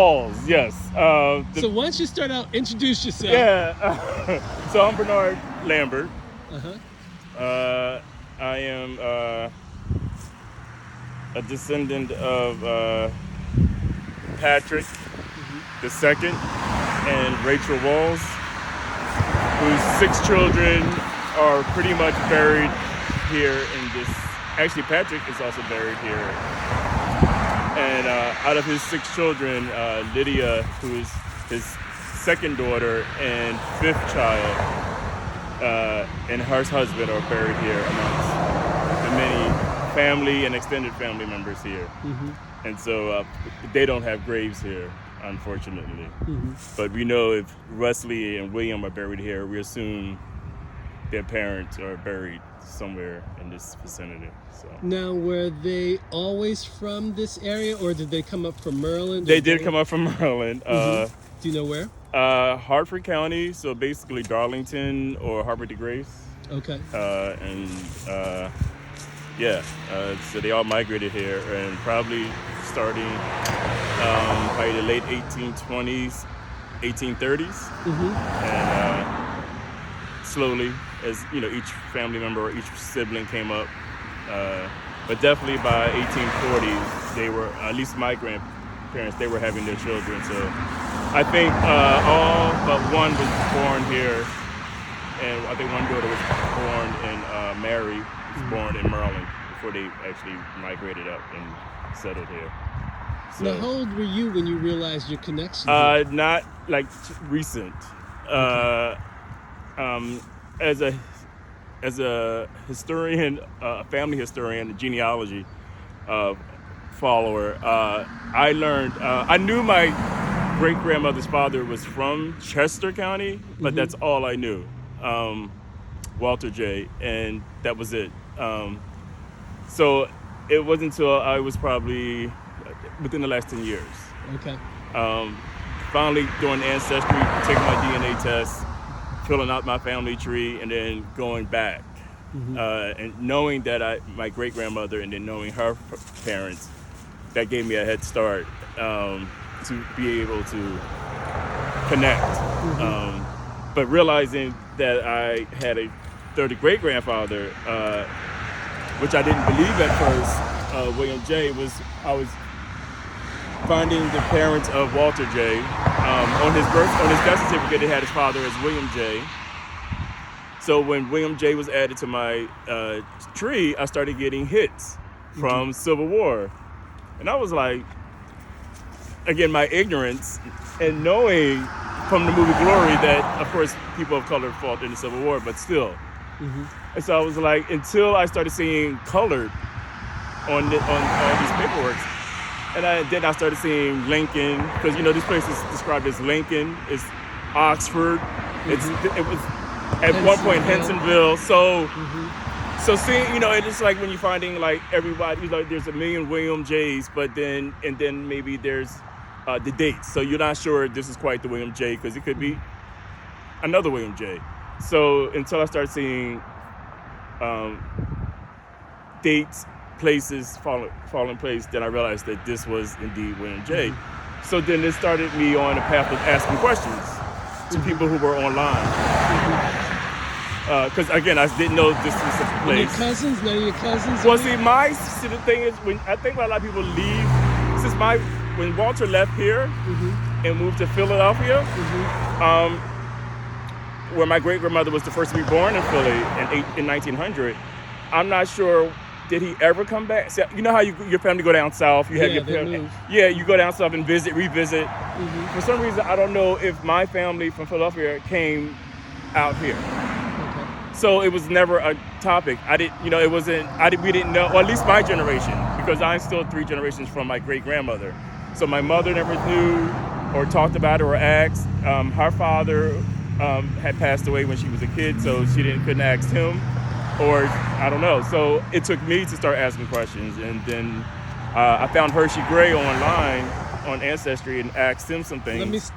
Walls, yes. So why don't you start out, introduce yourself? Yeah. So I'm Bernard Lambert. Uh-huh. I am a descendant of Patrick the Second and Rachel Walls, whose 6 children are pretty much buried here in this. Actually, Patrick is also buried here. And out of his 6 children, Lydia, who is his second daughter and 5th child, and her husband are buried here amongst the many family and extended family members here. And so they don't have graves here, unfortunately. But we know if Wesley and William are buried here, we assume their parents are buried somewhere in this vicinity. So Now, were they always from this area, or did they come up from Maryland? they did come up from Maryland. Do you know where? Hartford County, so basically Darlington or Harbor de Grace. Okay. So they all migrated here, and probably starting probably the late 1820s, 1830s, and slowly, as you know, each family member or each sibling came up. But definitely by 1840s, they were, at least my grandparents, they were having their children. So I think all but one was born here, and I think one daughter was born in Mary was born in Maryland before they actually migrated up and settled here. So, Now, how old were you when you realized your connection? not like recent. As a historian, family historian, a genealogy follower, I learned, I knew my great-grandmother's father was from Chester County, but that's all I knew, Walter J., and that was it. So it wasn't until I was probably within the last 10 years. Okay. Finally doing Ancestry, taking my DNA test, filling out my family tree, and then going back. And knowing that my great-grandmother and then knowing her parents, that gave me a head start to be able to connect. But realizing that I had a third great-grandfather, which I didn't believe at first, William J., I was finding the parents of Walter J. On his death certificate, it had his father as William J. So when William J. was added to my tree, I started getting hits from Civil War. And I was like, again, my ignorance, and knowing from the movie Glory that, of course, people of color fought in the Civil War, but still. And so I was like, until I started seeing colored on all these paperworks, and then I started seeing Lincoln, because this place is described as Lincoln, it's Oxford, it was at one point Hensonville. So seeing, it's like when you're finding like everybody, like there's a million William J's, but then maybe there's the dates. So you're not sure this is quite the William J, because it could be another William J. So until I started seeing dates, places fall in place, then I realized that this was indeed William J. So then it started me on a path of asking questions to people who were online. Because again, I didn't know this was such a place. None of your cousins? Well, see, the thing is, I think a lot of people leave, when Walter left here and moved to Philadelphia, where my great-grandmother was the first to be born in Philly in 1900, I'm not sure, did he ever come back? So, you know how your family go down south? You have you go down south and revisit. For some reason, I don't know if my family from Philadelphia came out here. So it was never a topic. We didn't know, or at least my generation, because I'm still 3 generations from my great-grandmother. So my mother never knew or talked about it or asked. Her father had passed away when she was a kid, so she couldn't ask him, or I don't know. So it took me to start asking questions, and then I found Hershey Gray online on Ancestry and asked him some things.